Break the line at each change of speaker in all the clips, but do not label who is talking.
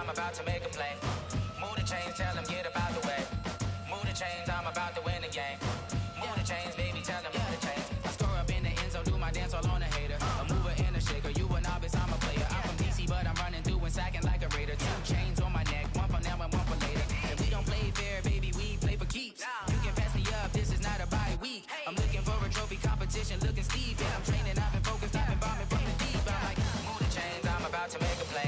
I'm about to make a play. Move the chains, tell them get up out the way. Move the chains, I'm about to win the game. Move the chains, baby, tell them move the chains. I score up in the end zone, do my dance all on a hater. A mover and a shaker, you a novice, I'm a player. I'm from DC, but I'm running through and sacking like a raider. 2 chains on my neck, one for now and one for later. And we don't play fair, baby, we play for keeps. You can pass me up, this is not a bye week. I'm looking for a trophy competition, looking steep. And I'm training, I've been focused, I've been bombing from the deep. I'm like, move the chains, I'm about to make a play.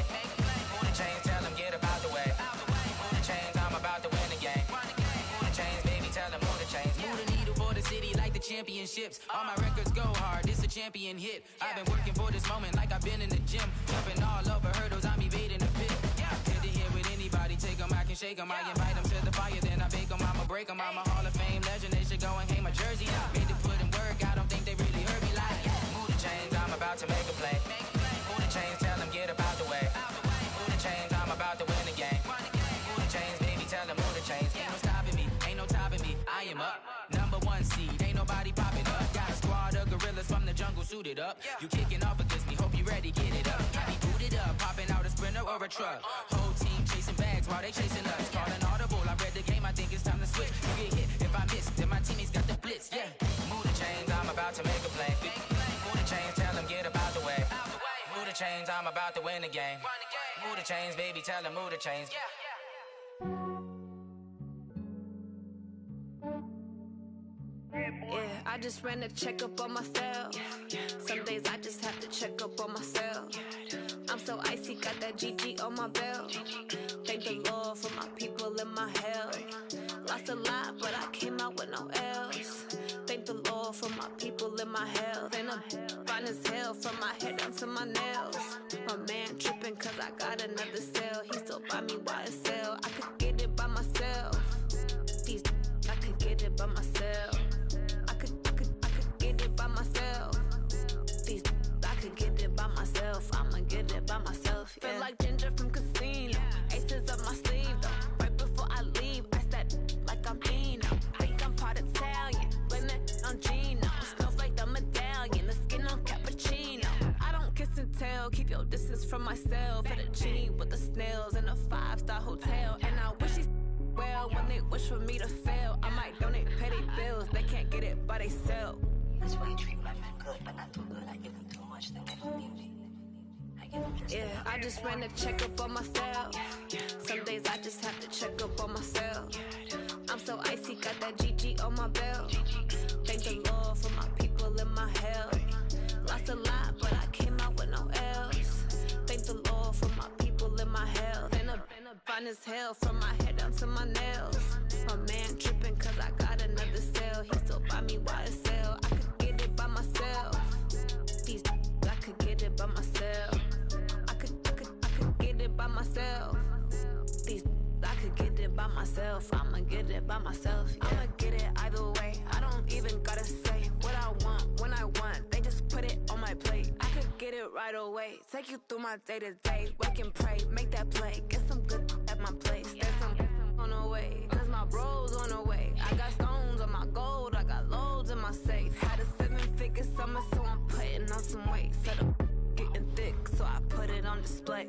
Move the chains, tell them get up out the way. Move the chains, I'm about to win the game. Move the chains, baby, tell them move the chains. Move the needle for the city like the championships. All my records go hard, this a champion hit. I've been working for this moment like I've been in the gym. Jumping all over hurdles, I'm evading the pit. Good to hear with anybody, take them, I can shake them. I invite them to the fire, then I bake them, I'ma break them. I'm a Hall of Fame legend, they should go and hang my jersey. Made to put in work, I don't think they really heard me like. Move the chains, I'm about to make a play. Move the chains, tell them get up out the way. Move the chains, I'm about to win the game. Move the chains, baby, tell them move the chains. Ain't no stopping me, ain't no topping me, I am up. #1 seed, ain't nobody popping up. Got a squad of gorillas from the jungle suited up. You kicking off against me, hope you ready, get it up. I be booted up, popping out a Sprinter or a truck. Whole team chasing bags while they chasing us. Calling audible, I read the game, I think it's time to switch. You get hit if I miss, then my teammates got the blitz, yeah. Move the chains, I'm about to make a play. Move the chains, tell them get up out the way. Move the chains, I'm about to win the game. Move the chains, baby, tell them move the chains.
Yeah, I just ran a checkup on myself. Some days I just have to check up on myself. I'm so icy, got that GG on my belt. Thank the Lord for my people in my health. Lost a lot, but I came out with no else. Thank the Lord for my people in my health. And I'm fine as hell from my head down to my nails. My man tripping cause I got another cell. He still buy me YSL. I could get it by myself. These I could get it by myself. I could get it by myself. These I could get it by myself. I'ma get it by myself. Yeah. Feel like Ginger from Casino. Aces up my sleeve though. Right before I leave, I said like I'm Eno. Think I'm part Italian. Blame it on Gino. Smells like the medallion. The skin on cappuccino. I don't kiss and tell. Keep your distance from myself. At a genie with the snails in a 5-star hotel. And I wish he's well when they wish for me to fail. I might donate petty bills. They can't get it by they sell.
That's why you treat my men good, but not too good. I give them too much, then get them beauty.
Yeah, I just ran a checkup on myself. Some days I just have to check up on myself. I'm so icy, got that GG on my belt. Thank the Lord for my people in my health. Lost a lot, but I came out with no else. Thank the Lord for my people in my health. And I'm fine as hell from my head down to my nails. My man tripping cause I got another cell. He still buy me YSL. I could get it by myself. These I could get it by myself. I could get it by myself. These I could get it by myself. I'ma get it by myself. Yeah. I'ma get it either way. I don't even gotta say what I want when I want. They just put it on my plate. I could get it right away. Take you through my day to day. Wake and pray, make that play. Get some good at my place. There's some on the way. Cause my bro's on the way. I got stones on my gold. I got loads in my safe. Had a 7-figure summer, so I'm putting on some weight. Set up getting thick, so I put it on display.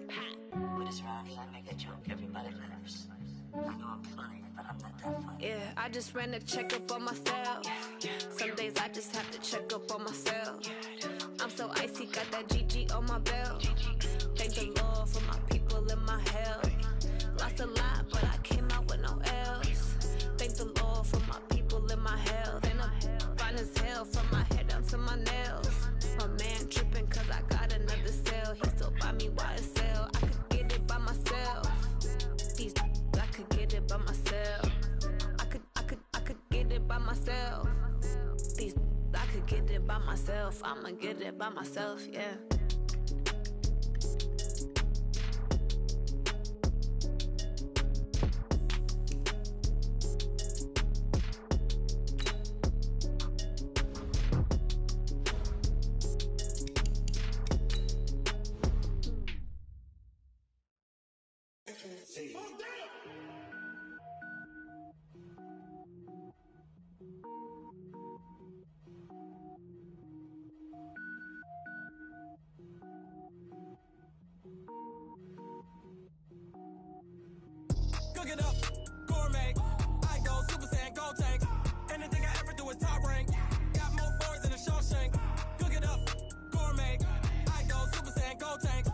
With this rhyme, I make a joke, everybody laughs. I know I'm funny, but I'm not that funny.
Yeah, I just ran a checkup on myself. Some days I just have to check up on myself. I'm so icy, got that GG on my belt. Thank the Lord for my people in my health. Lost a lot, but I came out with no else. Thank the Lord for my people in my health. And I'm fine as hell from my head down to my nails. My man tripping cause I got another cell. He still buy me YSL. I could get it by myself. These I could get it by myself. I could get it by myself. These I could get it by myself. I'ma get it by myself, yeah.
it up, gourmet. I go Super Saiyan, go tank. Anything I ever do is top rank. Got more boys than a Shawshank. Cook it up, gourmet. I go Super Saiyan, go tank.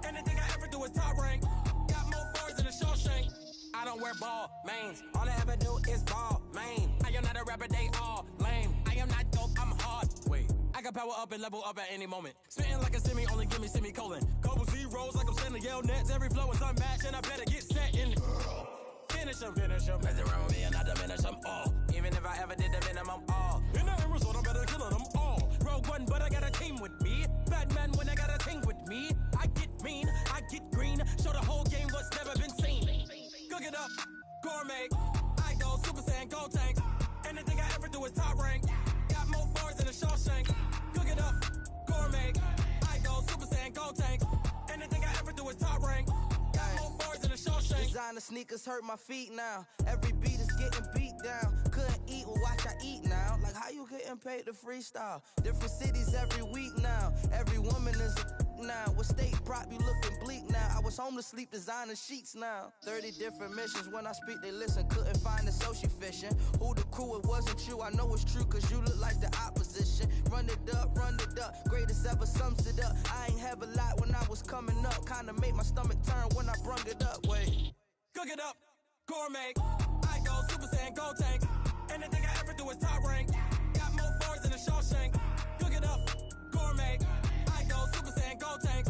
Anything I ever do is top rank. Got more boys than a Shawshank. I don't wear ball mains. All I ever do is ball main. I am not a rapper, they all lame. I am not dope, I'm hard. Wait, I can power up and level up at any moment. Spitting like a semi, only give me semicolon. Couple zeros like I'm sending yell nets. Every flow is unmatched and I better get set in. Finish them. Mess around with me and I diminish them all. Even if I ever did the minimum all. In the end result, I'm better killing them all. Rogue One, but I got a team with me. Batman when I got a team with me. I get mean, I get green. Show the whole game what's never been seen. Cook it up, gourmet. I go Super Saiyan, go tank. Anything I ever do is top rank. Got more bars than a Shawshank. Cook it up, gourmet. I go Super Saiyan, go tank. Anything I ever do is top rank. Got more bars than a Shawshank.
Designer sneakers hurt my feet now. Every beat is getting beat down. Couldn't eat, well watch I eat now. Like how you getting paid to freestyle? Different cities every week now. Every woman is a now. With state prop, you looking bleak now. I was home to sleep, designer sheets now. 30 different missions. When I speak, they listen. Couldn't find it, so she fishing. Who the crew, it wasn't you. I know it's true, cause you look like the opposition. Run it up. Greatest ever sums it up. I ain't have a lot when I was coming up. Kinda made my stomach turn when I brung it up. Wait.
Cook it up, gourmet. I go Super Saiyan, go tank. Anything I ever do is top rank. Got more bars than a Shawshank. Cook it up, gourmet. I go Super Saiyan, go tank.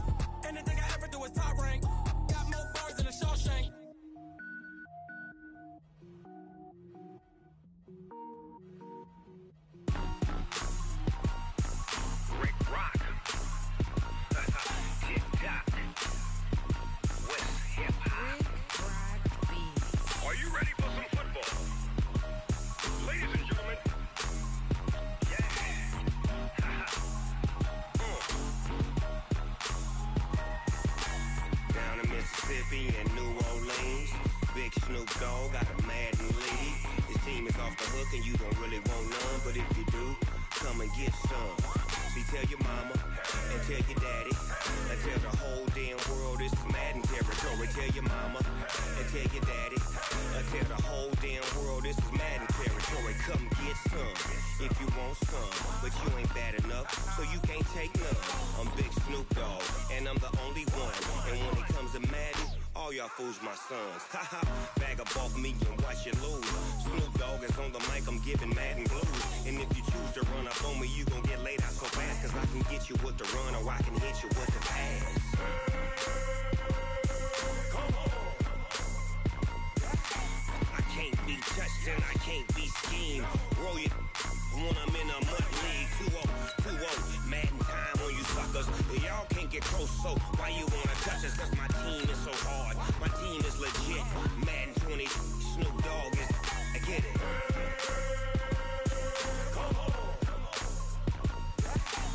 Anything I ever do is top rank. Got more bars than a Shawshank.
Rick Rock. Tick-tock. West hip-hop. Are you ready for some football? Ladies and gentlemen. Yeah. Down in Mississippi and New Orleans, Big Snoop Dogg got a Madden lead. His team is off the hook and you don't really want none, but if you do, come and get some. See, tell your mama and tell your daddy and tell the whole damn world this is Madden territory. Tell your mama and tell your daddy and tell the whole damn world this is Madden territory. Come get some if you want some, but you ain't bad enough, so you can't take none. I'm Big Snoop Dogg and I'm the only one. And when it comes to Madden, all y'all fools my sons. Haha, bag up off me and watch you lose. Snoop Dogg is on the mic, I'm giving Madden blues. And if you choose to run up on me, you gon' get laid out so fast, cause I can get you with the run or I can hit you with the pass. Come on. I can't be touched and I can't be schemed. Roll you when I'm in a mud league. 2-0, Madden time on you suckers. Y'all can't get close, so why you wanna touch us? Cause my team is so hard, my team is legit. Madden 20, Snoop Dogg is, I get it. Come on.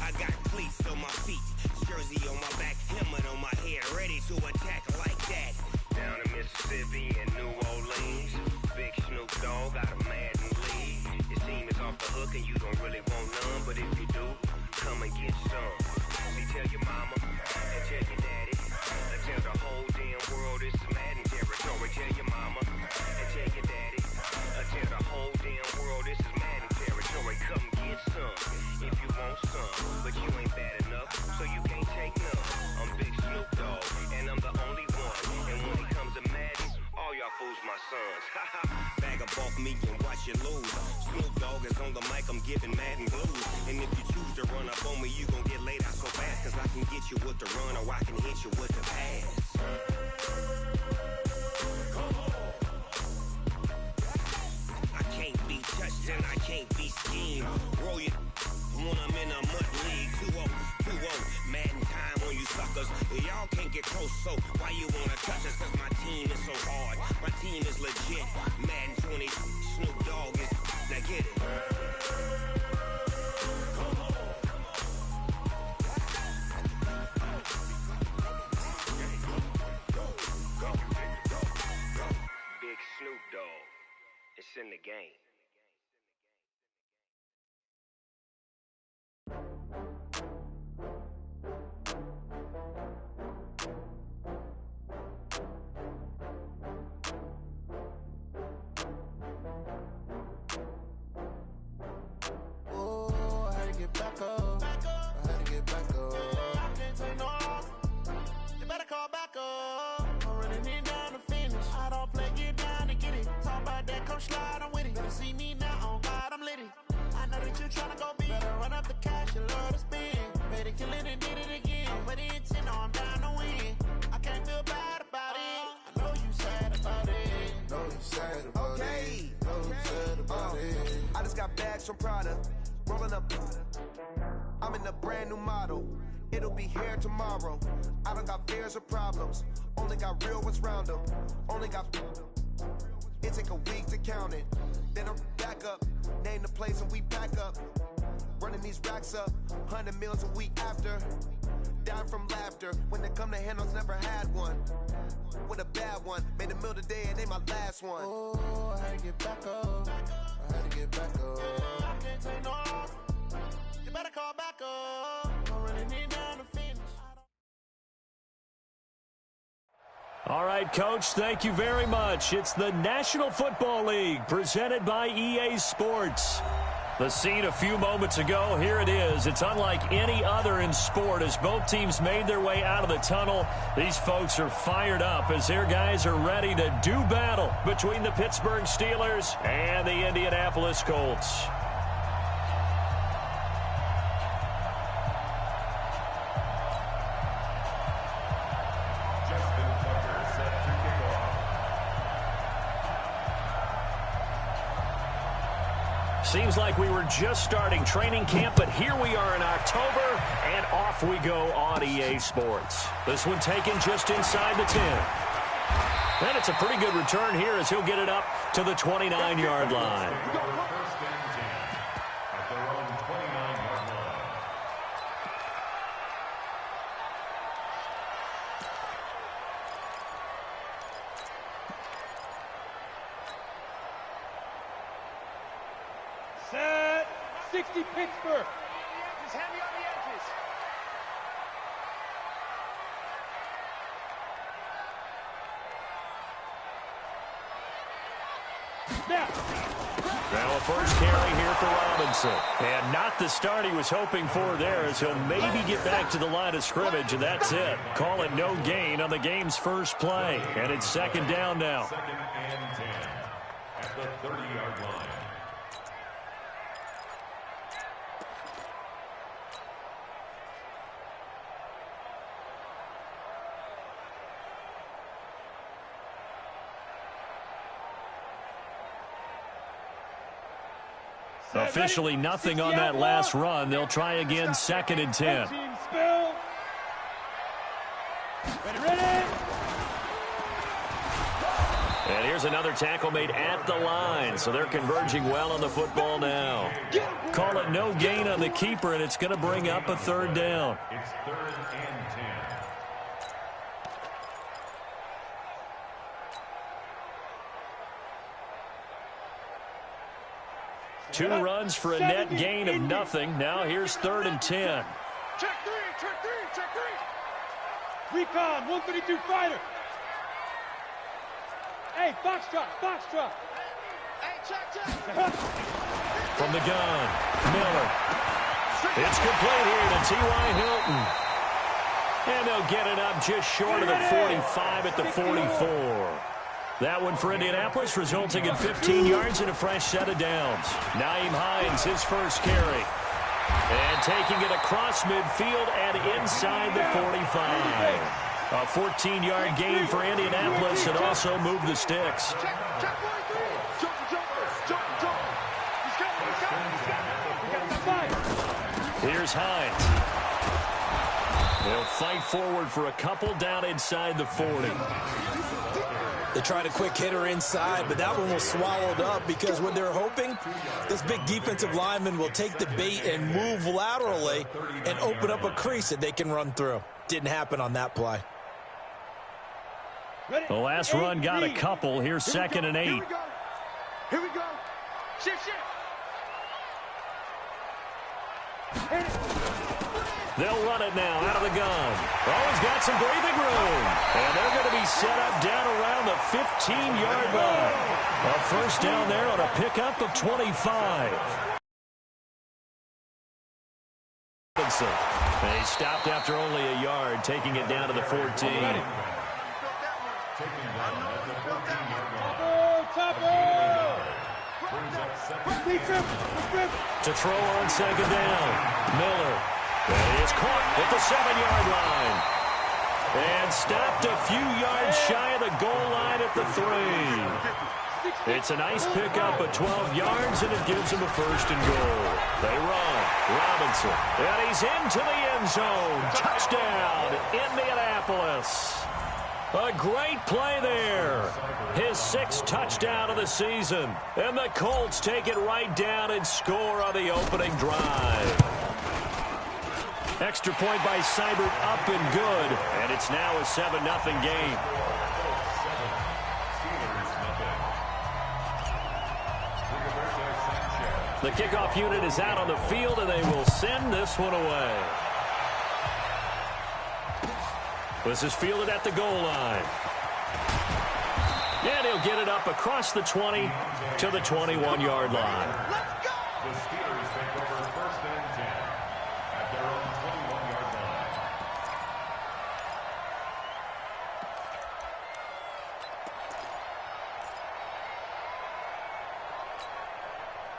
I got cleats on my feet, jersey on my back, helmet on my head, ready to attack like that. Down in Mississippi and New Orleans, Big Snoop Dogg got a Madden lead. His team is off the hook and you don't really want none, but if you do, come and get some. See, tell your mama and tell your daddy and tell the whole damn world this is Madden territory. Tell your mama and tell your daddy and tell the whole damn world this is Madden territory. Come get some if you want some, but you ain't bad enough, so you can't take none. I'm Big Snoop Dogg and I'm the only one. And when it comes to Madden, all y'all fools my sons. Bag up off me and watch you lose. Snoop Dogg is on the mic, I'm giving Madden blues. And if you choose to run up on me, you gon' get laid out so fast, cause I can get you with the run or I can hit you with the pass. Come on. I can't be touched and I can't be schemed. Roll you when I'm in a mud league. 2-0, Madden time on you suckers. Y'all can't get close, so why you wanna touch us? Cause my team is so hard, my team is legit. Madden 20, Snoop Dogg is, now get it. Come on. Go. Big Snoop Dogg, it's in the game.
tryna go big. Better run up the cash and love to spend. Made it, kill it, and did it again. With the intent, I'm down to win. I can't feel bad about it. I know you sad about it.
Know you sad about it. Know you sad about it.
I just got bags from Prada. Rolling up. I'm in a brand new model. It'll be here tomorrow. I don't got fears or problems. Only got real ones round them. Only got. It take a week to count it. Then I'm back up. Name the place and we pack up. Running these racks up. 100 meals a week after. Down from laughter. When they come to handles, never had one. With a bad one. Made a meal today and they my last one.
Oh, I had to get back up. I had to get back up. I can't take no loss. You better call back up. I really need down to finish.
All right, Coach, thank you very much. It's the National Football League presented by EA Sports. The scene a few moments ago, here it is. It's unlike any other in sport as both teams made their way out of the tunnel. These folks are fired up as their guys are ready to do battle between the Pittsburgh Steelers and the Indianapolis Colts. Seems like we were just starting training camp, but here we are in October, and off we go on EA Sports. This one taken just inside the 10. And it's a pretty good return here as he'll get it up to the 29-yard line.
Set 60 Pittsburgh. Just heavy on the edges.
Now a first carry here for Robinson. And not the start he was hoping for there as he'll maybe get back to the line of scrimmage, and that's it. Call it no gain on the game's first play. And it's second down now.
Second and 10 at the 30-yard line.
Officially nothing on that last run. They'll try again, second and 10. And here's another tackle made at the line, so they're converging well on the football now. Call it no gain on the keeper, and it's going to bring up a third down.
It's third and 10.
Two runs for a net gain of nothing. Now here's third and 10.
Check three. Recon, 132 fighter. Hey, Foxtrot. Hey, check.
From the gun, Miller. It's complete here to T.Y. Hilton. And they'll get it up just short of the 45 at the 44. That one for Indianapolis, resulting in 15 yards and a fresh set of downs. Nyheim Hines, his first carry. And taking it across midfield and inside the 45. A 14-yard gain for Indianapolis and also moved the sticks. Here's Hines. They'll fight forward for a couple down inside the 40.
They tried a quick hitter inside, but that one was swallowed up because what they're hoping, this big defensive lineman will take the bait and move laterally and open up a crease that they can run through. Didn't happen on that play.
The last run got a couple. Here's second and 8.
Here we go. Shift.
They'll run it now out of the gun. Oh, he's got some breathing room. And they're going to be set up down around the 15-yard line. A first down there on a pickup of 25. They stopped after only a yard, taking it down to the 14.
Taking down at the 14-yard line. Brings up second
To throw on second down. Miller. That is caught at the 7-yard line. And stopped a few yards shy of the goal line at the 3. It's a nice pickup of 12 yards, and it gives him a first and goal. They run. Robinson. And he's into the end zone. Touchdown, Indianapolis. A great play there. His 6th touchdown of the season. And the Colts take it right down and score on the opening drive. Extra point by Seibert, up and good. And it's now a 7-0 game. The kickoff unit is out on the field, and they will send this one away. This is fielded at the goal line. And he'll get it up across the 20 to the 21-yard line.
Let's go! The Steelers take over 1st and 10 at their own 21-yard line.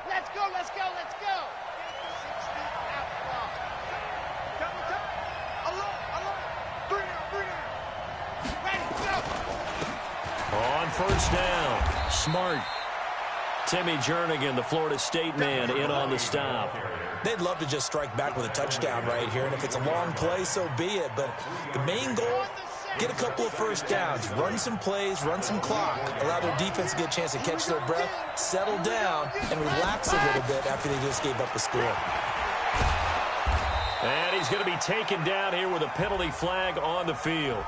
Let's go, let's go, let's go! 60 out front. Double time. Alone. 3 down. Ready, go!
On first down, Smart. Timmy Jernigan, the Florida State man, in on the stop.
They'd love to just strike back with a touchdown right here, and if it's a long play, so be it. But the main goal, get a couple of first downs, run some plays, run some clock, allow their defense to get a chance to catch their breath, settle down, and relax a little bit after they just gave up a score.
And he's going to be taken down here with a penalty flag on the field.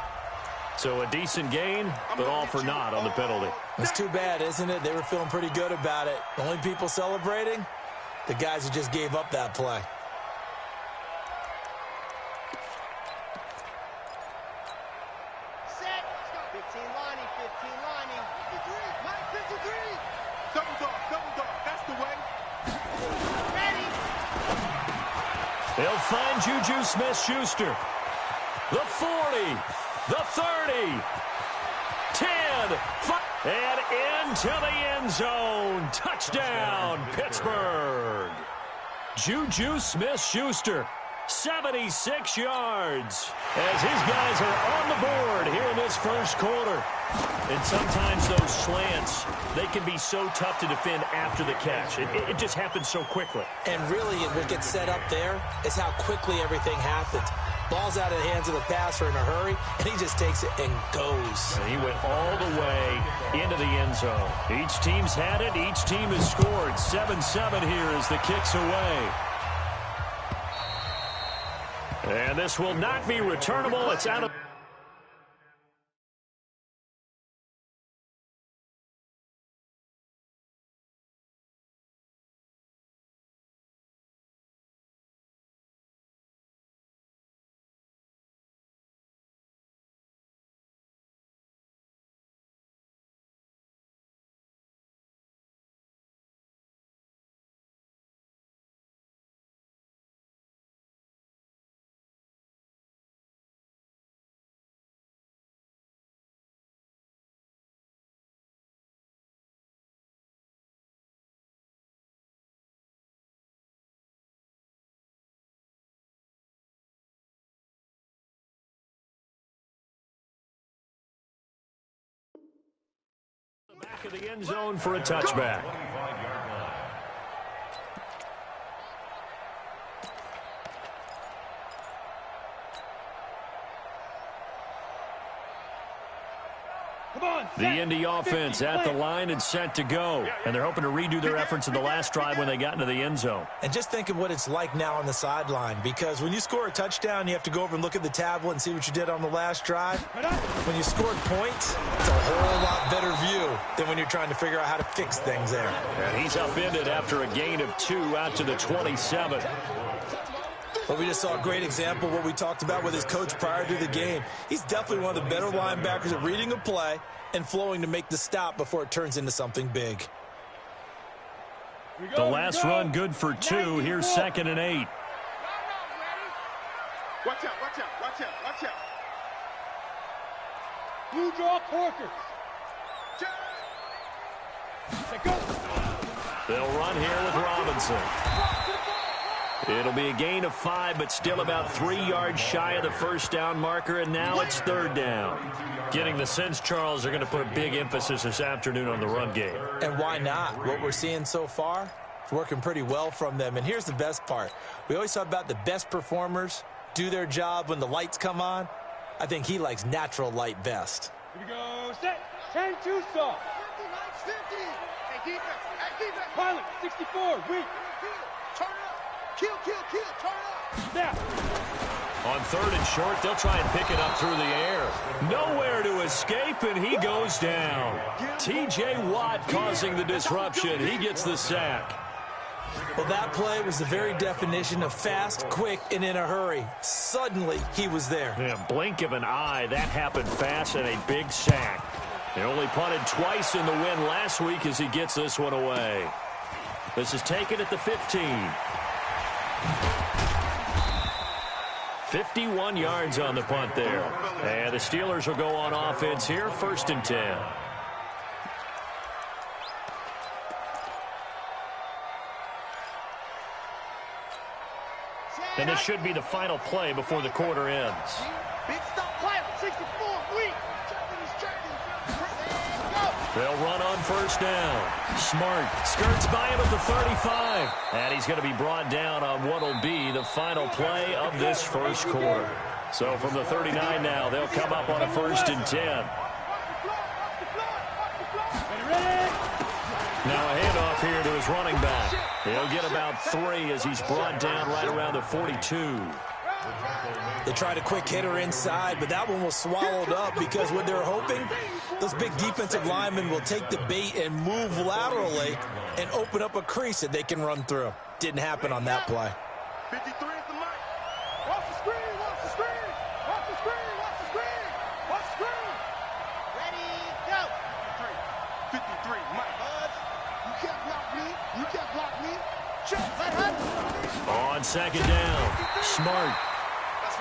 So a decent gain, but all for naught on the penalty.
It's too bad, isn't it? They were feeling pretty good about it. The only people celebrating, the guys who just gave up that play.
Set. 15 Lonnie. 53. Double dog. That's the way. Ready.
They'll find Juju Smith-Schuster. The 40. The 30, 10, 5, and into the end zone. Touchdown, Pittsburgh. Juju Smith-Schuster, 76 yards, as his guys are on the board here in this first quarter. And sometimes those slants, they can be so tough to defend after the catch. It just happens so quickly.
And really, what gets set up there is how quickly everything happens. Ball's out of the hands of the passer in a hurry, and he just takes it and goes.
And he went all the way into the end zone. Each team's had it. Each team has scored. 7-7 here as the kick's away. And this will not be returnable. It's out of... back of the end zone for a touchback. The Indy offense at the line and set to go. And they're hoping to redo their efforts in the last drive when they got into the end zone.
And just think of what it's like now on the sideline, because when you score a touchdown, you have to go over and look at the tablet and see what you did on the last drive. When you scored points, it's a whole lot better view than when you're trying to figure out how to fix things there.
And he's upended after a gain of 2 out to the 27.
But we just saw a great example of what we talked about with his coach prior to the game. He's definitely one of the better linebackers at reading a play and flowing to make the stop before it turns into something big.
The last run good for 2. Here's 2nd and 8.
Watch out. Blue draw Corker. Go.
They'll run here with Robinson. It'll be a gain of 5, but still about 3 yards shy of the first down marker, and now it's third down. Getting the sense, Charles, they're going to put a big emphasis this afternoon on the run game.
And why not? What we're seeing so far, it's working pretty well from them. And here's the best part. We always talk about the best performers do their job when the lights come on. I think he likes natural light best.
Here we go. Set. 10-2 saw. 50. Hey, defense. Pilot. 64. Weak. Turn up. Kill. Turn up. Snap.
On third and short, they'll try and pick it up through the air. Nowhere to escape, and he goes down. T.J. Watt causing the disruption. He gets the sack.
Well, that play was the very definition of fast, quick, and in a hurry. Suddenly, he was there.
Yeah, blink of an eye. That happened fast and a big sack. They only punted twice in the win last week as he gets this one away. This is taken at the 15. 51 yards on the punt there. And the Steelers will go on offense here, 1st and 10. And this should be the final play before the quarter ends.
Big stop, pilot. 64. Weak.
They'll run on first down. Smart skirts by him at the 35. And he's going to be brought down on what will be the final play of this first quarter. So from the 39 now, they'll come up on a 1st and 10. Now a handoff here to his running back. He'll get about 3 as he's brought down right around the 42.
They tried a quick hitter inside, but that one was swallowed up because what they're hoping, those big defensive linemen will take the bait and move laterally and open up a crease that they can run through. Didn't happen on that play.
53 is the mark. Watch the screen. Watch the screen. Watch the screen. Watch the screen. Watch the screen. Ready, go. 53, Mike. You can't block me. You can't block me.
On second down, Smart.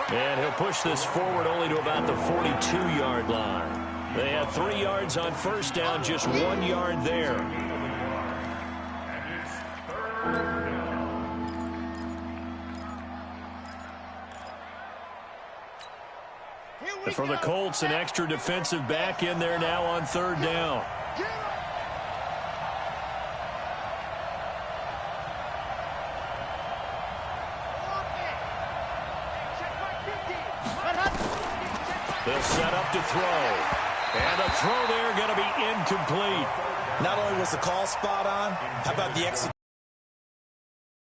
And he'll push this forward only to about the 42-yard line. They had 3 yards on first down, just 1 yard there. And for the Colts, an extra defensive back in there now on third down. They'll set up to throw. And the throw there going to be incomplete.
Not only was the call spot on, how about the execution?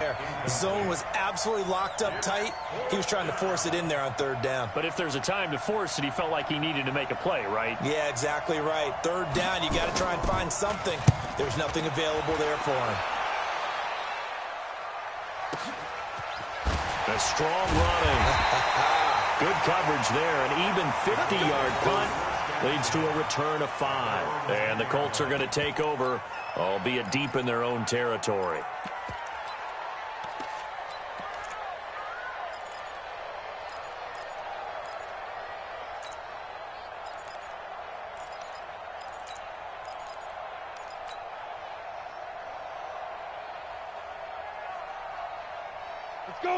The zone was absolutely locked up tight. He was trying to force it in there on third down.
But if there's a time to force it, he felt like he needed to make a play, right?
Yeah, exactly right. Third down, you got to try and find something. There's nothing available there for him.
A strong running. Good coverage there. An even 50-yard punt leads to a return of 5. And the Colts are going to take over, albeit deep in their own territory.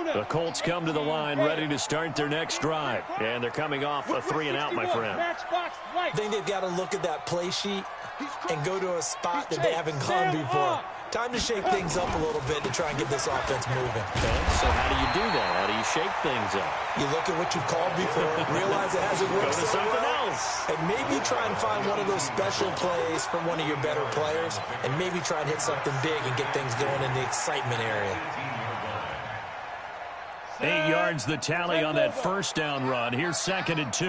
The Colts come to the line ready to start their next drive. And they're coming off a 3-and-out, my friend.
I think they've got to look at that play sheet and go to a spot that they haven't gone before. Time to shake things up a little bit to try and get this offense moving.
Okay, so how do you do that? How do you shake things up?
You look at what you've called before, realize it hasn't worked
Go to something else.
And maybe try and find one of those special plays from one of your better players, and maybe try and hit something big and get things going in the excitement area.
8 yards the tally on that first down run. Here's 2nd and 2.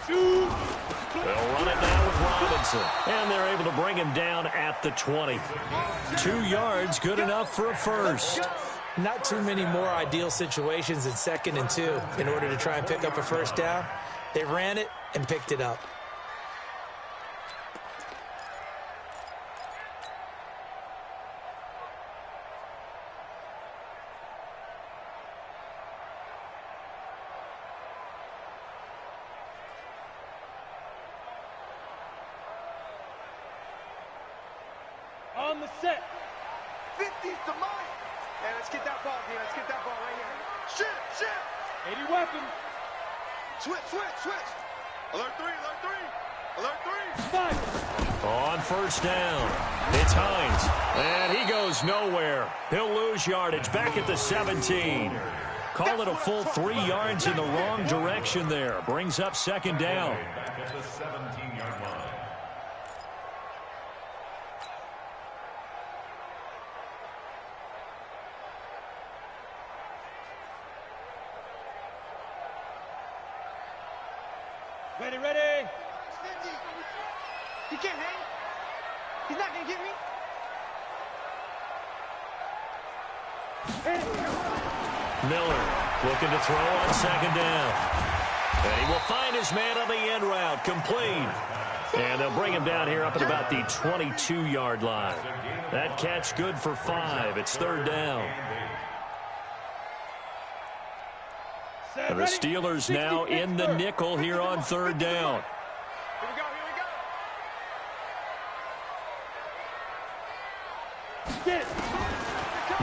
They'll run it now with Robinson. And they're able to bring him down at the 20. 2 yards, good enough for a first.
Not too many more ideal situations in 2nd and 2 in order to try and pick up a first down. They ran it and picked it up.
on the set. 50's the money. Hey, let's get that ball, D. Let's get that ball right here. Shift. 80 weapon. Switch. Alert 3. Fight.
On first down, it's Hines, and he goes nowhere. He'll lose yardage back at the 17. Call it a full 3 yards in the wrong direction there. Brings up second down.
Back at the 17-yard line.
Ready. He can't hang. He's not going to get me.
Miller looking to throw on second down. And he will find his man on the end route, complete. And they'll bring him down here up at about the 22-yard line. That catch good for 5. It's third down. And the Steelers now in the nickel here on third down.
Here we go.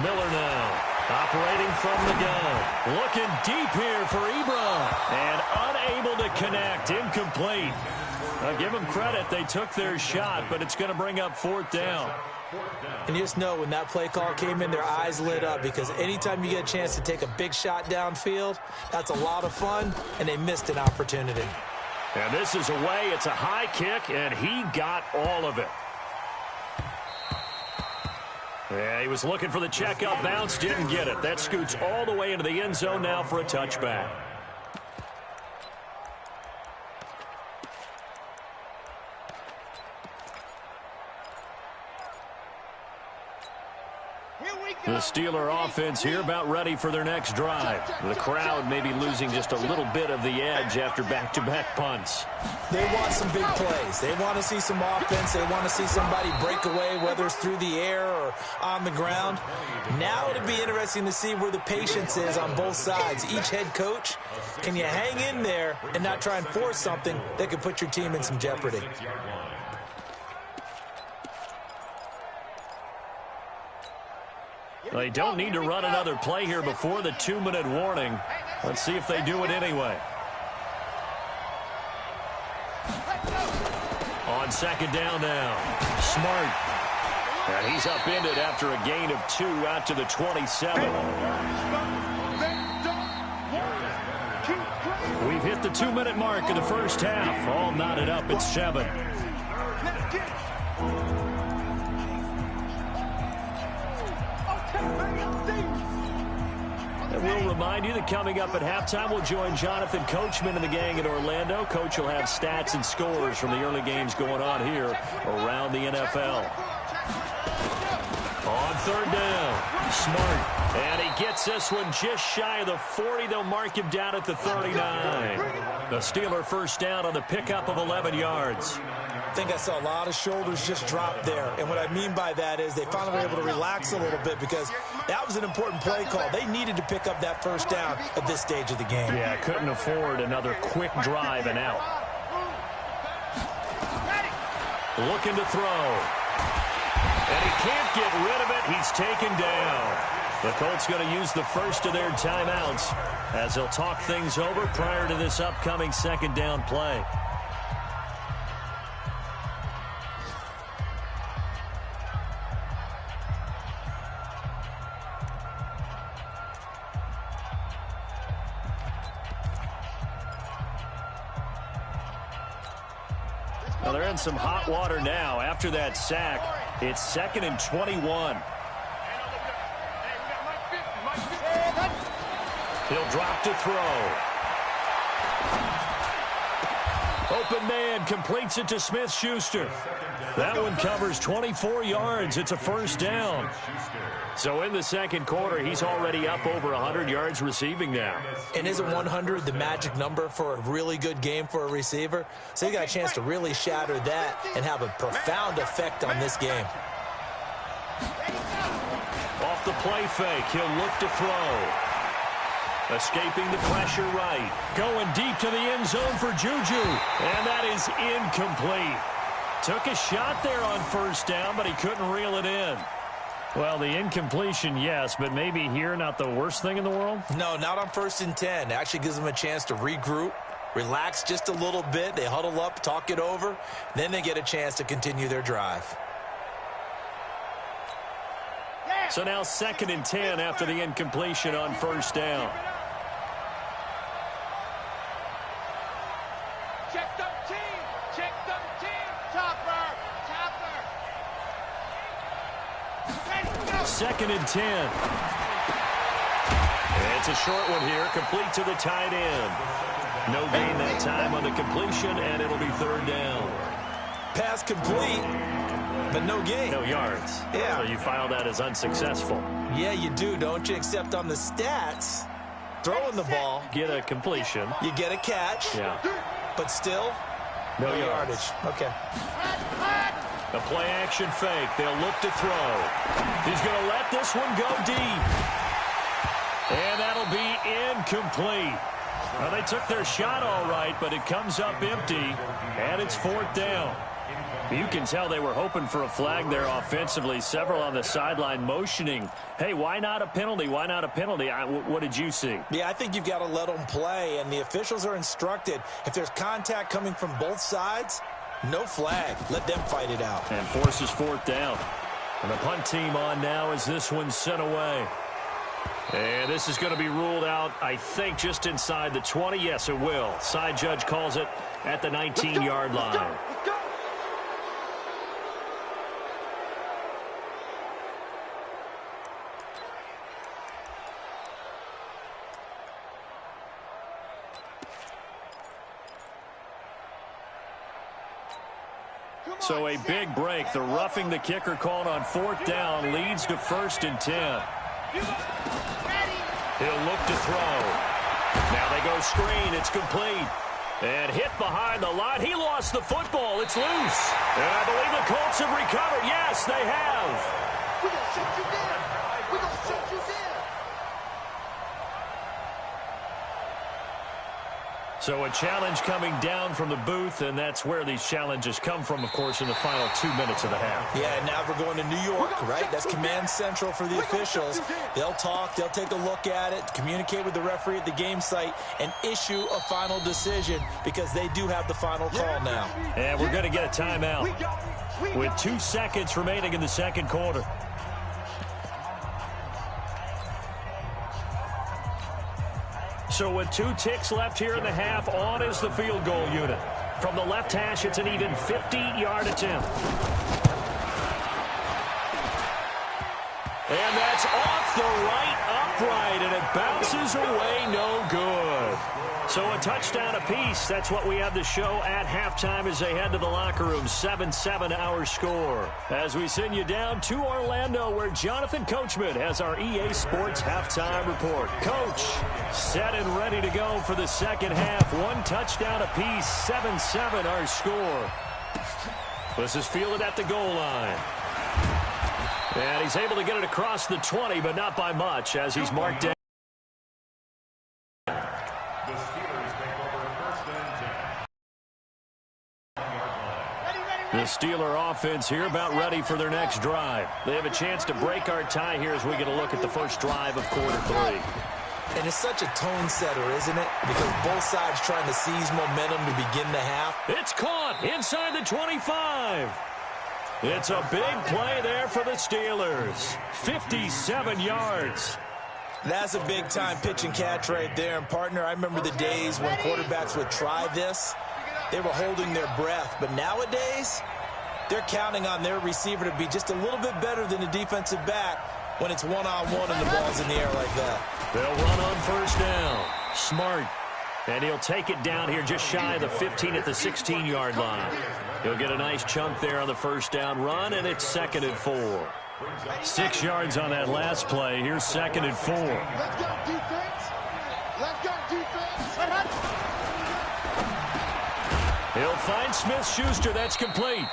Miller now operating from the gun. Looking deep here for Ebron. And unable to connect. Incomplete. I'll give them credit. They took their shot, but it's going to bring up fourth down.
And you just know when that play call came in, their eyes lit up, because anytime you get a chance to take a big shot downfield, that's a lot of fun, and they missed an opportunity.
And this is away. It's a high kick, and he got all of it. Yeah, he was looking for the checkup bounce, didn't get it. That scoots all the way into the end zone now for a touchback. The Steeler offense here about ready for their next drive. The crowd may be losing just a little bit of the edge after back-to-back punts.
They want some big plays. They want to see some offense. They want to see somebody break away, whether it's through the air or on the ground. Now it'll be interesting to see where the patience is on both sides. Each head coach, can you hang in there and not try and force something that could put your team in some jeopardy?
They don't need to run another play here before the 2-minute warning. Let's see if they do it anyway. On second down now. Smart. And he's upended after a gain of 2 out to the 27. We've hit the 2-minute mark of the first half. All knotted up at 7. And we'll remind you that coming up at halftime, we'll join Jonathan Coachman and the gang in Orlando. Coach will have stats and scores from the early games going on here around the NFL. On third down, Smart. And he gets this one just shy of the 40. They'll mark him down at the 39. The Steeler first down on the pickup of 11 yards.
I think I saw a lot of shoulders just drop there. And what I mean by that is they finally were able to relax a little bit, because that was an important play call. They needed to pick up that first down at this stage of the game.
Yeah, couldn't afford another quick drive and out. Looking to throw. And he can't get rid of it. He's taken down. The Colts going to use the first of their timeouts as they'll talk things over prior to this upcoming second down play. Well, they're in some hot water now. After that sack, it's 2nd and 21. He'll drop to throw. Open man completes it to Smith-Schuster. That one covers 24 yards. It's a first down. So in the second quarter, he's already up over 100 yards receiving now.
And isn't 100 the magic number for a really good game for a receiver? So he got a chance to really shatter that and have a profound effect on this game.
Off the play fake, he'll look to throw. Escaping the pressure right. Going deep to the end zone for Juju. And that is incomplete. Took a shot there on first down, but he couldn't reel it in. Well, the incompletion, yes, but maybe here not the worst thing in the world?
No, not on 1st and 10. It actually gives them a chance to regroup, relax just a little bit. They huddle up, talk it over. Then they get a chance to continue their drive.
So now 2nd and 10 after the incompletion on first down.
Check 13. Check 13. Topper.
2nd and 10. It's a short one here, complete to the tight end. No gain that time on the completion, and it'll be 3rd down.
Pass complete, but no gain.
No yards.
Yeah.
So you file that as unsuccessful.
Yeah, you do, don't you? Except on the stats, throwing the ball.
Get a completion.
You get a catch.
Yeah.
But still,
no yardage.
Okay.
A play-action fake. They'll look to throw. He's going to let this one go deep. And that'll be incomplete. Well, they took their shot all right, but it comes up empty, and it's 4th down. You can tell they were hoping for a flag there offensively. Several on the sideline motioning, hey, why not a penalty? Why not a penalty? What did you see?
Yeah, I think you've got to let them play, and the officials are instructed. If there's contact coming from both sides, no flag. Let them fight it out.
And forces 4th down. And the punt team on now as this one's sent away. And this is going to be ruled out, I think, just inside the 20. Yes, it will. Side judge calls it at the 19-yard line.
Let's go.
So a big break. The roughing the kicker called on 4th down leads to 1st and 10. He'll look to throw. Now they go screen. It's complete. And hit behind the line. He lost the football. It's loose. And I believe the Colts have recovered. Yes, they have.
We're going to shut you down. We're going to shut you down.
So a challenge coming down from the booth, and that's where these challenges come from, of course, in the final 2 minutes of the half.
Yeah, now we're going to New York, right? That's command central for the officials. They'll talk, they'll take a look at it, communicate with the referee at the game site, and issue a final decision because they do have the final call now.
And we're going to get a timeout with 2 seconds remaining in the 2nd quarter. So with 2 ticks left here in the half, on is the field goal unit. From the left hash, it's an even 50-yard attempt. And that's off the right upright, and it bounces away no good. So a touchdown apiece. That's what we have to show at halftime as they head to the locker room. 7-7 our score. As we send you down to Orlando, where Jonathan Coachman has our EA Sports halftime report. Coach, set and ready to go for the 2nd half. 1 touchdown apiece. 7-7 our score. This is fielded at the goal line. And he's able to get it across the 20, but not by much as he's marked down. The Steeler offense here about ready for their next drive. They have a chance to break our tie here as we get a look at the first drive of quarter 3.
And it's such a tone setter, isn't it? Because both sides trying to seize momentum to begin the half.
It's caught inside the 25. It's a big play there for the Steelers. 57 yards.
That's a big-time pitch and catch right there. And, partner, I remember the days when quarterbacks would try this. They were holding their breath. But nowadays, they're counting on their receiver to be just a little bit better than the defensive back when it's one-on-one and the ball's in the air like that.
They'll run on first down. Smart. And he'll take it down here just shy of the 15 at the 16-yard line. He'll get a nice chunk there on the first down run, and it's 2nd and 4. 6 yards on that last play. Here's 2nd and 4.
Let's go, defense. Let's go, defense.
He'll find Smith-Schuster. That's complete.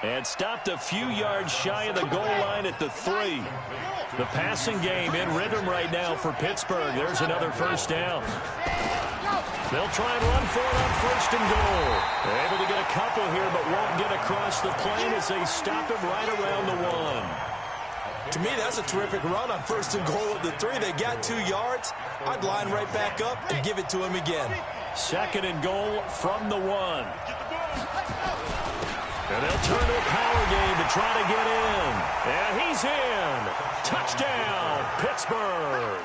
And stopped a few yards shy of the goal line at the 3. The passing game in rhythm right now for Pittsburgh. There's another first down. They'll try and run for it on first and goal. They're able to get a couple here, but won't get across the plane as they stop it right around the 1.
To me, that's a terrific run on first and goal at the 3. They got 2 yards. I'd line right back up and give it to him again.
Second and goal from the 1. And they'll turn to a power game to try to get in. And he's in. Touchdown, Pittsburgh.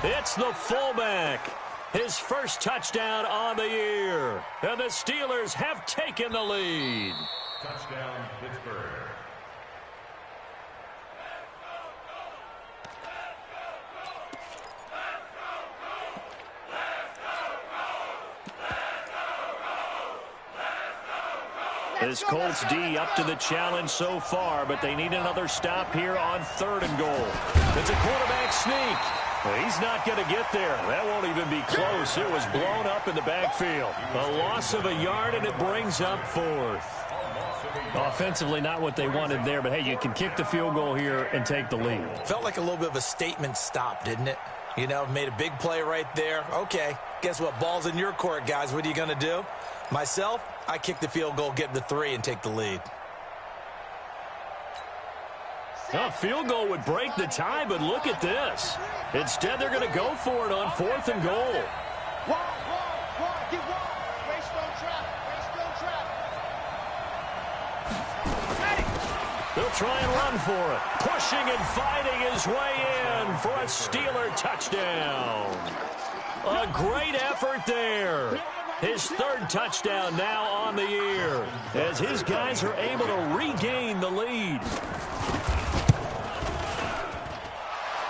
It's the fullback. His first touchdown on the year. And the Steelers have taken the lead.
Touchdown, Pittsburgh.
This Colts D up to the challenge so far, but they need another stop here on 3rd and goal. It's a quarterback sneak. Well, he's not going to get there. That won't even be close. It was blown up in the backfield. A loss of a yard, and it brings up 4th. Offensively, not what they wanted there, but hey, you can kick the field goal here and take the lead.
Felt like a little bit of a statement stop, didn't it? You know, made a big play right there. Okay, guess what? Ball's in your court, guys. What are you going to do? Myself, I kick the field goal, get the 3, and take the lead.
A field goal would break the tie, but look at this. Instead, they're going to go for it on 4th and goal. They'll try and run for it. Pushing and fighting his way in for a Steeler touchdown. A great effort there. His 3rd touchdown now on the year as his guys are able to regain the lead.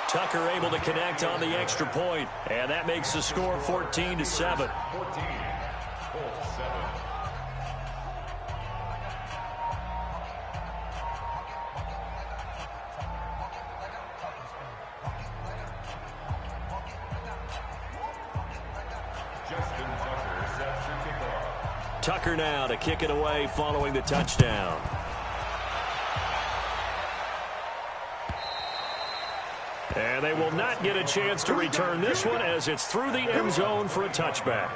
Tucker able to connect on the extra point, and that makes the score 14-7. Tucker now to kick it away following the touchdown. And they will not get a chance to return this one as it's through the end zone for a touchback.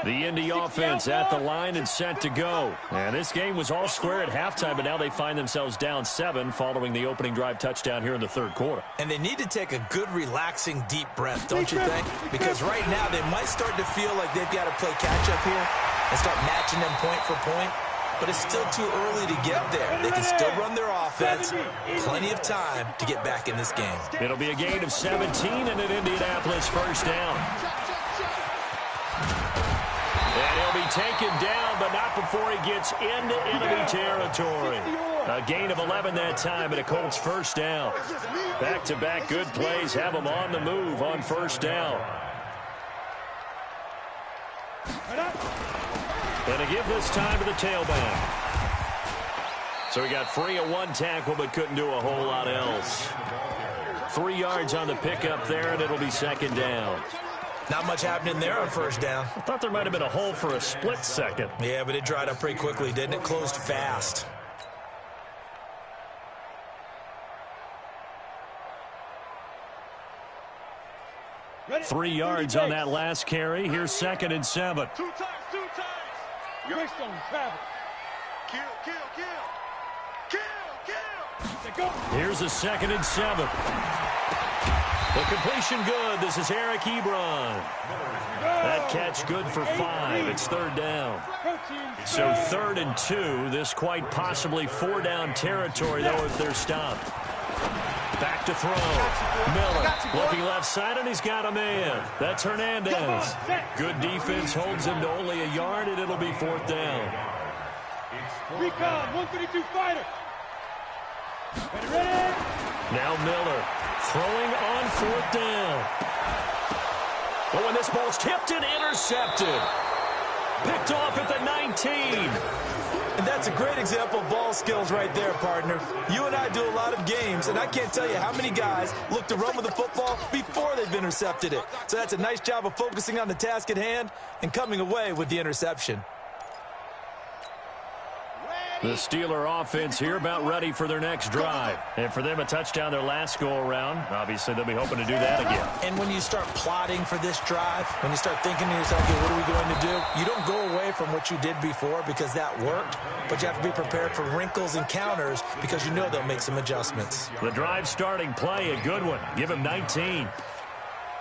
The Indy offense at the line and set to go. And this game was all square at halftime, but now they find themselves down 7 following the opening drive touchdown here in the 3rd quarter.
And they need to take a good, relaxing, deep breath, don't you think? Because right now they might start to feel like they've got to play catch-up here and start matching them point for point. But it's still too early to get there. They can still run their offense. Plenty of time to get back in this game.
It'll be a gain of 17 and an Indianapolis first down. And he'll be taken down, but not before he gets into enemy territory. A gain of 11 that time, and a Colts first down. Back-to-back good plays have them on the move on first down. And to give this time to the tailback. So he got free of 1 tackle, but couldn't do a whole lot else. 3 yards on the pickup there, and it'll be second down.
Not much happening there on first down.
I thought there might have been a hole for a split second.
Yeah, but it dried up pretty quickly, didn't it? Closed fast.
Ready? 3 yards on that last carry. Here's 2nd and 7.
2 times. Waste on travel. Kill.
Here's a 2nd and 7. The completion good. This is Eric Ebron. That catch good for 5. It's 3rd down. So 3rd and 2. This quite possibly 4-down territory, though, if they're stopped. Back to throw. Miller looking left side, and he's got a man. That's Hernandez. Good defense holds him to only a yard, and it'll be 4th down.
Recon, 132 fighter. Ready?
Now Miller throwing on 4th down. Oh, and this ball's tipped and intercepted. Picked off at the 19.
And that's a great example of ball skills right there, partner. You and I do a lot of games, and I can't tell you how many guys look to run with the football before they've intercepted it. So that's a nice job of focusing on the task at hand and coming away with the interception.
The Steeler offense here about ready for their next drive. And for them, a touchdown their last go-around. Obviously, they'll be hoping to do that again.
And when you start plotting for this drive, when you start thinking to yourself, okay, what are we going to do? You don't go away from what you did before because that worked, but you have to be prepared for wrinkles and counters because you know they'll make some adjustments.
The drive starting play, a good one. Give him 19.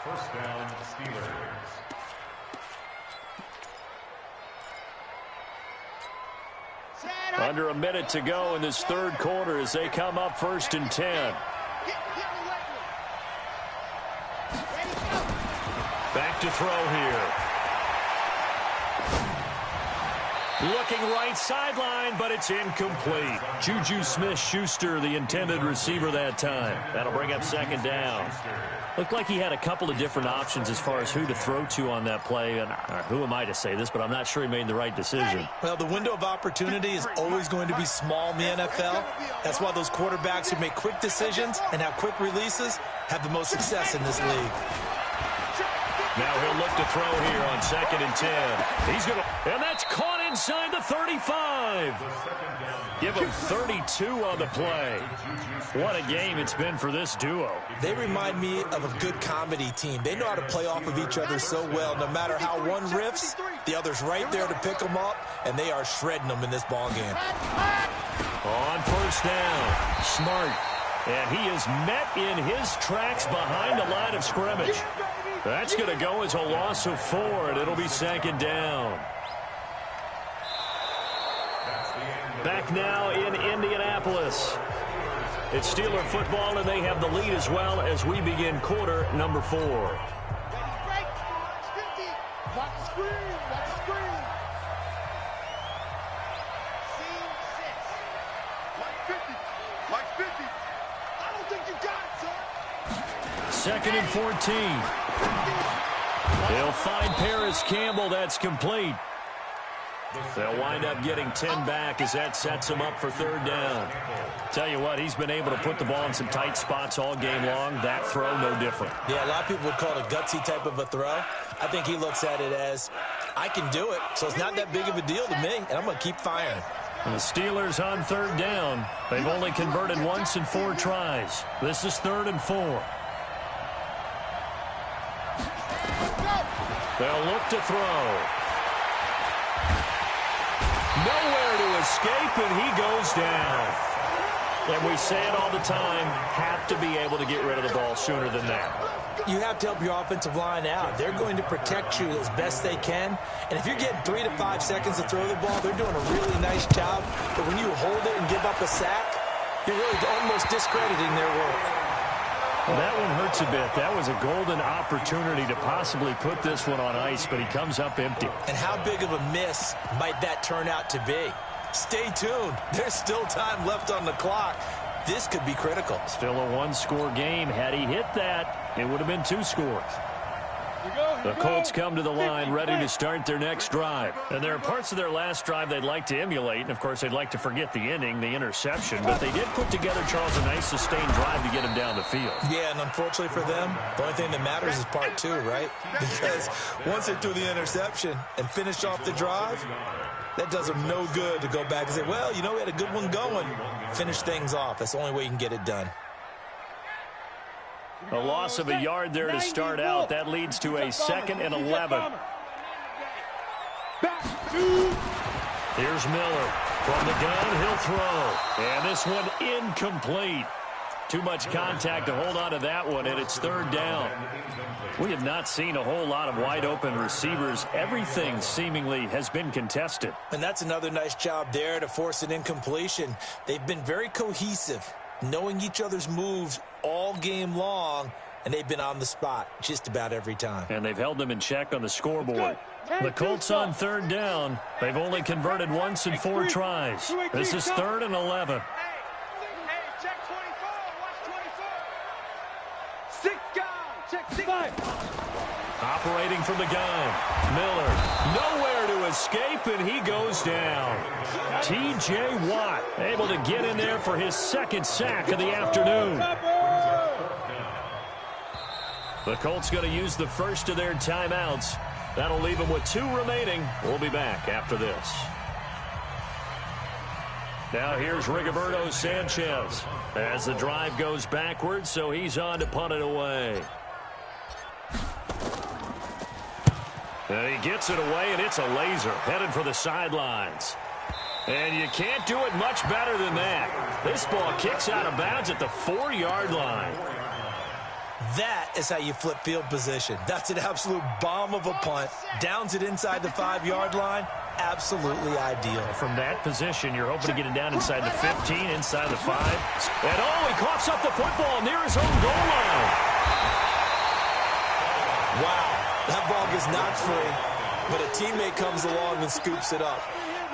First down, Steelers.
Under a minute to go in this third quarter as they come up 1st and 10. Back to throw here. Looking right sideline, but it's incomplete. Juju Smith-Schuster, the intended receiver that time. That'll bring up 2nd down. Looked like he had a couple of different options as far as who to throw to on that play. And who am I to say this, but I'm not sure he made the right decision.
Well, the window of opportunity is always going to be small in the NFL. That's why those quarterbacks who make quick decisions and have quick releases have the most success in this league.
Now he'll look to throw here on 2nd and 10. He's going to, and that's caught inside the 35. Give him 32 on the play. What a game it's been for this duo.
They remind me of a good comedy team. They know how to play off of each other so well. No matter how one riffs, the other's right there to pick them up, and they are shredding them in this ball game.
On 1st down, Smart. And he is met in his tracks behind the line of scrimmage. That's going to go as a loss of 4, and it'll be 2nd down. Back now in Indianapolis. It's Steeler football, and they have the lead as well as we begin quarter number 4. Second and 14. They'll find Paris Campbell. That's complete. They'll wind up getting 10 back as that sets him up for 3rd down. Tell you what, he's been able to put the ball in some tight spots all game long. That throw, no different.
Yeah, a lot of people would call it a gutsy type of a throw. I think he looks at it as, I can do it, so it's not that big of a deal to me, and I'm going to keep firing.
And the Steelers on 3rd down. They've only converted once in 4 tries. This is 3rd and 4. They'll look to throw. Nowhere to escape, and he goes down. And we say it all the time, have to be able to get rid of the ball sooner than that.
You have to help your offensive line out. They're going to protect you as best they can. And if you're getting 3 to 5 seconds to throw the ball, they're doing a really nice job. But when you hold it and give up a sack, you're really almost discrediting their work.
Well, that one hurts a bit. That was a golden opportunity to possibly put this one on ice, but he comes up empty.
And how big of a miss might that turn out to be? Stay tuned. There's still time left on the clock. This could be critical.
Still a 1-score game. Had he hit that, it would have been 2 scores. The Colts come to the line ready to start their next drive. And there are parts of their last drive they'd like to emulate. And, of course, they'd like to forget the ending, the interception. But they did put together, Charles, a nice sustained drive to get him down the field.
Yeah, and unfortunately for them, the only thing that matters is part 2, right? Because once they threw the interception and finished off the drive, that does them no good to go back and say, well, you know, we had a good one going. Finish things off. That's the only way you can get it done.
A loss of a yard there to start out. That leads to a 2nd and 11. Here's Miller. From the gun, he'll throw. And this one incomplete. Too much contact to hold on to that one, and it's 3rd down. We have not seen a whole lot of wide-open receivers. Everything seemingly has been contested.
And that's another nice job there to force an incompletion. They've been very cohesive, knowing each other's moves all game long, and they've been on the spot just about every time.
And they've held them in check on the scoreboard. The Colts on 3rd down. They've only converted once in 4 tries. This is 3rd and 11.
Check 24. Watch 24. 6 guys. Check 6.
Operating from the gun. Miller. Nowhere to escape, and he goes down. T.J. Watt able to get in there for his 2nd sack of the afternoon. The Colts going to use the first of their timeouts. That'll leave them with 2 remaining. We'll be back after this. Now here's Rigoberto Sanchez as the drive goes backwards, so he's on to punt it away. And he gets it away, and it's a laser headed for the sidelines. And you can't do it much better than that. This ball kicks out of bounds at the 4-yard line.
That is how you flip field position. That's an absolute bomb of a punt. Downs it inside the 5-yard line. Absolutely ideal.
From that position, you're hoping to get it down inside the 15, inside the 5. And he coughs up the football near his own goal line.
Wow, that ball gets knocked free, but a teammate comes along and scoops it up.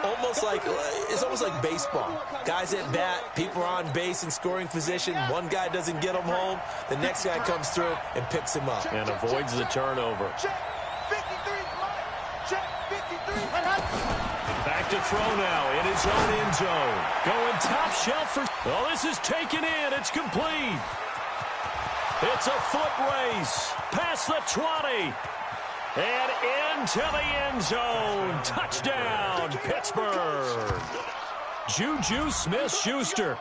It's almost like baseball. Guys at bat, people are on base in scoring position. One guy doesn't get him home. The next guy comes through and picks him up.
And avoids the turnover. Back to throw now in his own end zone. Going top shelf for... Oh, this is taken in. It's complete. It's a foot race. Past the 20. And into the end zone. Touchdown, Pittsburgh. Juju Smith-Schuster,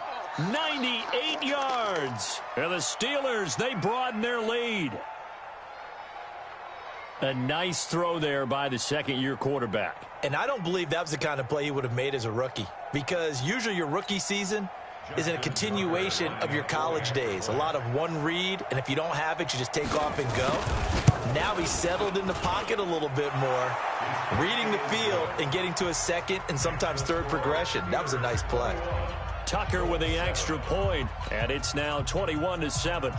98 yards. And the Steelers, they broaden their lead. A nice throw there by the second-year quarterback.
And I don't believe that was the kind of play he would have made as a rookie, because usually your rookie season is in a continuation of your college days. A lot of one read, and if you don't have it, you just take off and go. Now he's settled in the pocket a little bit more, reading the field and getting to a second and sometimes third progression. That was a nice play.
Tucker with the extra point, and it's now 21-7.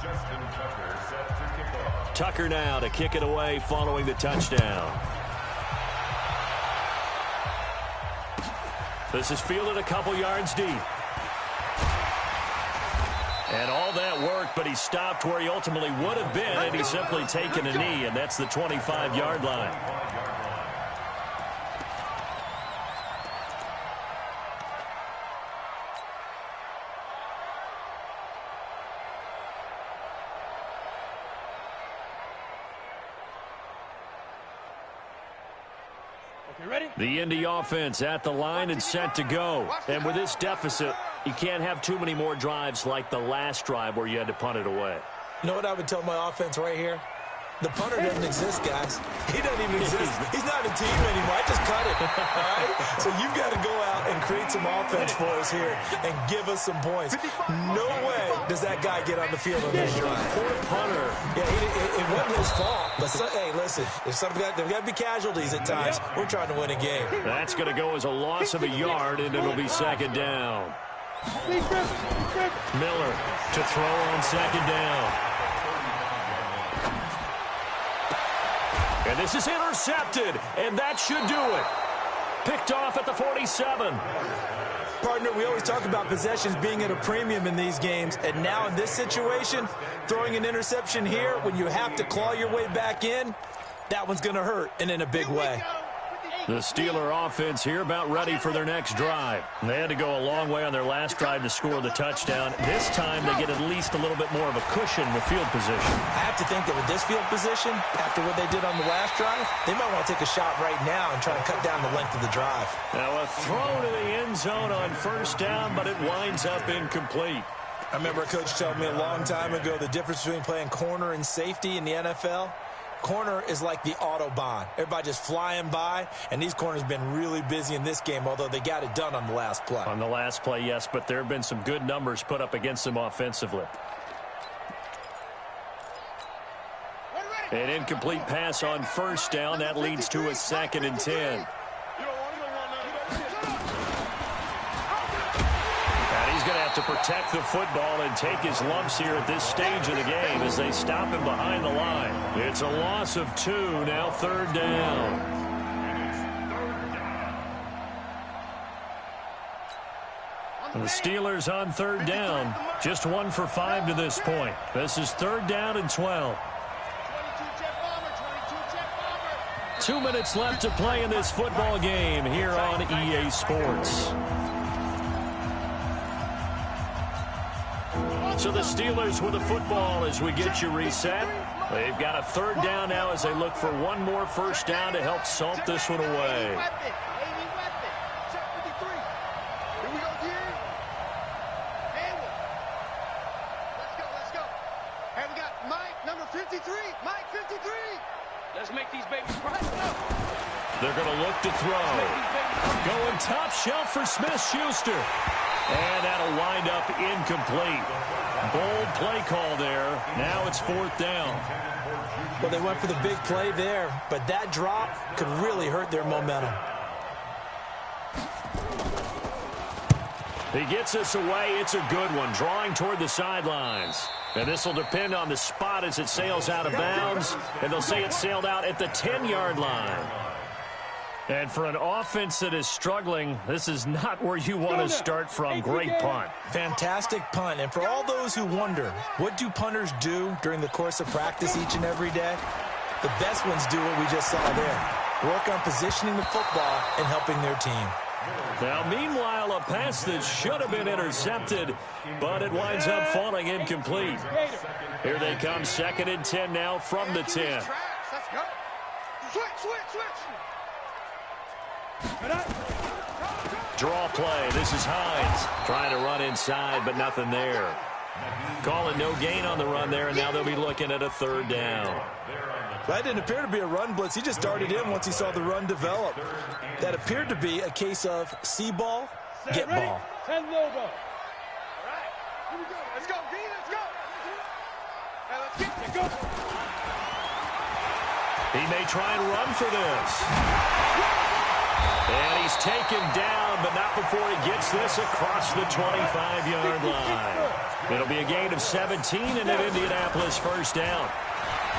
Tucker now to kick it away following the touchdown. This is fielded a couple yards deep. And all that work, but he stopped where he ultimately would have been, and he's simply taken a knee, and that's the 25-yard line. The Indy offense at the line and set to go. And with this deficit, you can't have too many more drives like the last drive where you had to punt it away.
You know what I would tell my offense right here? The punter doesn't exist, guys. He doesn't even exist. He's not a team anymore. I just cut it. All right? So you've got to go out and create some offense for us here and give us some points. No way does that guy get on the field on this drive.
Poor punter.
Yeah, it wasn't his fault. But hey, listen, there's got to be casualties at times. We're trying to win a game.
That's going to go as a loss of a yard, and it'll be second down. Miller to throw on second down. And this is intercepted, and that should do it. Picked off at the 47.
Partner, we always talk about possessions being at a premium in these games, and now in this situation, throwing an interception here when you have to claw your way back in, that one's going to hurt, and in a big way.
The Steeler offense here about ready for their next drive. They had to go a long way on their last drive to score the touchdown. This time they get at least a little bit more of a cushion with field position.
I have to think that with this field position, after what they did on the last drive, they might want to take a shot right now and try to cut down the length of the drive.
Now a throw to the end zone on first down, but it winds up incomplete.
I remember a coach telling me a long time ago the difference between playing corner and safety in the NFL. Corner is like the Autobahn. Everybody just flying by, and these corners have been really busy in this game, although they got it done on the last play.
On the last play, yes, but there have been some good numbers put up against them offensively. An incomplete pass on first down. That leads to a 2nd and 10. He's going to have to protect the football and take his lumps here at this stage of the game as they stop him behind the line. It's a loss of 2, now 3rd down. The Steelers on 3rd down, just 1 for 5 to this point. This is 3rd down and 12. 2 minutes left to play in this football game here on EA Sports. So the Steelers with the football as we get you reset. They've got a 3rd down now as they look for one more first down to help salt this one away.
Let's make these babies cry.
They're going to look to throw. Going top shelf for Smith-Schuster. And that'll wind up incomplete. Bold play call there. Now it's 4th down.
Well, they went for the big play there, but that drop could really hurt their momentum.
He gets us away. It's a good one. Drawing toward the sidelines. And this will depend on the spot as it sails out of bounds. And they'll say it sailed out at the 10-yard line. And for an offense that is struggling, this is not where you want to start from. Great punt.
Fantastic punt. And for all those who wonder, what do punters do during the course of practice each and every day? The best ones do what we just saw there. Work on positioning the football and helping their team.
Now, meanwhile, a pass that should have been intercepted, but it winds up falling incomplete. Here they come, 2nd and 10 now from the 10.
Let's go. Switch.
Draw play. This is Hines trying to run inside, but nothing there. Calling no gain on the run there, and now they'll be looking at a 3rd down.
That didn't appear to be a run blitz. He just darted in once he saw the run develop. That appeared to be a case of see ball, get ball.
10 logo. All right. Here we go. Let's go, B. Let's go. Hey, let's get it. Go.
He may try and run for this. And he's taken down, but not before he gets this across the 25-yard line. It'll be a gain of 17 and an Indianapolis 1st down.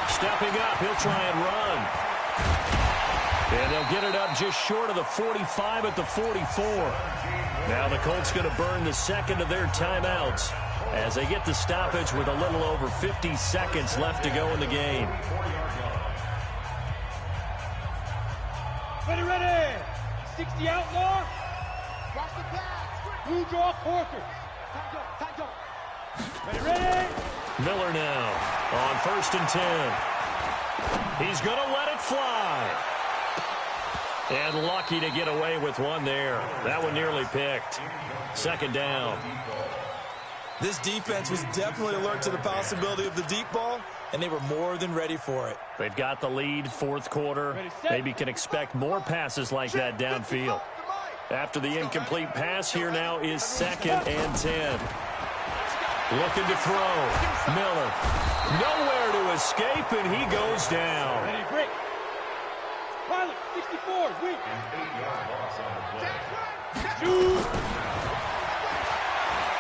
Stepping up, he'll try and run. And they'll get it up just short of the 45 at the 44. Now the Colts going to burn the 2nd of their timeouts as they get the stoppage with a little over 50 seconds left to go in the game.
Ready. 60 outlaw. Cross the flag. Blue draw Corker. Time go. Ready.
Miller now on 1st and 10. He's going to let it fly. And lucky to get away with one there. That one nearly picked. 2nd down.
This defense was definitely alert to the possibility of the deep ball, and they were more than ready for it.
They've got the lead, 4th quarter. Maybe can expect more passes like that downfield. After the incomplete pass, here now is 2nd and 10. Looking to throw. Miller. Nowhere to escape, and he goes down.
Ready, break. Pilot, 64 is weak.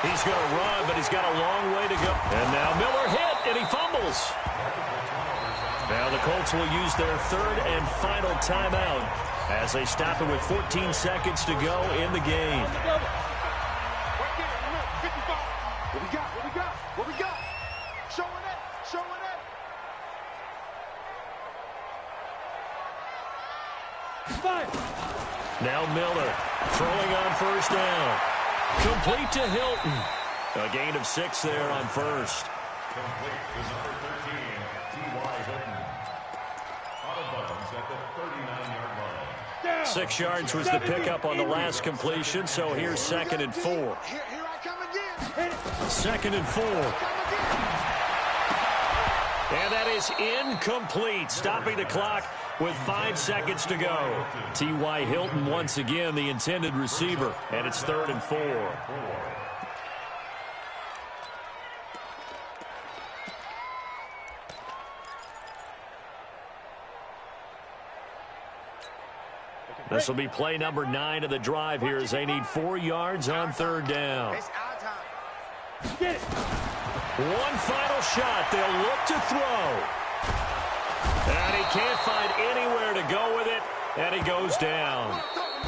He's going to run, but he's got a long way to go. And now Miller hit, and he fumbles. Now the Colts will use their 3rd and final timeout as they stop it with 14 seconds to go in the game.
What we got? Showing it.
Now Miller throwing on 1st down. Complete to Hilton. A gain of 6 there on 1st.
Complete to number 13, T.Y. Hilton. Out of bounds at the 39-yard line.
6 yards was the pickup on the last completion, so here's 2nd and 4.
Here I come again.
2nd and 4. And that is incomplete, stopping the clock with 5 seconds to go. T.Y. Hilton once again the intended receiver, and it's 3rd and 4. This will be play number 9 of the drive here as they need 4 yards on 3rd down.
It's our time.
Get it. One final shot. They'll look to throw. And he can't find anywhere to go with it, and he goes down.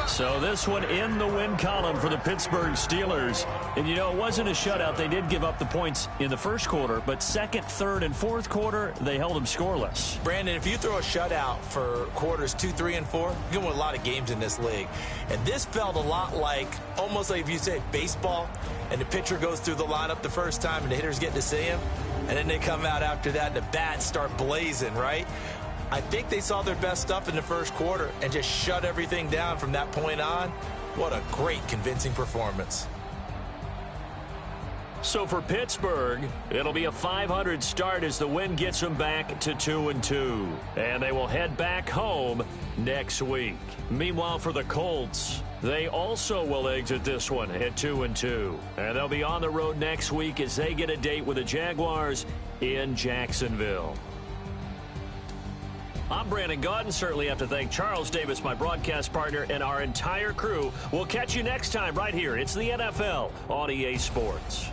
So this one in the win column for the Pittsburgh Steelers. And, you know, it wasn't a shutout. They did give up the points in the 1st quarter, but 2nd, 3rd, and 4th quarter, they held them scoreless.
Brandon, if you throw a shutout for quarters 2, 3, and 4, you're going to win a lot of games in this league. And this felt a lot like, almost like if you say baseball, and the pitcher goes through the lineup the first time and the hitters get to see him, and then they come out after that and the bats start blazing, right? I think they saw their best stuff in the 1st quarter and just shut everything down from that point on. What a great, convincing performance.
So for Pittsburgh, it'll be a .500 start as the win gets them back to 2-2. And they will head back home next week. Meanwhile, for the Colts, they also will exit this one at 2-2. And they'll be on the road next week as they get a date with the Jaguars in Jacksonville. I'm Brandon Gaudin. Certainly have to thank Charles Davis, my broadcast partner, and our entire crew. We'll catch you next time right here. It's the NFL on EA Sports.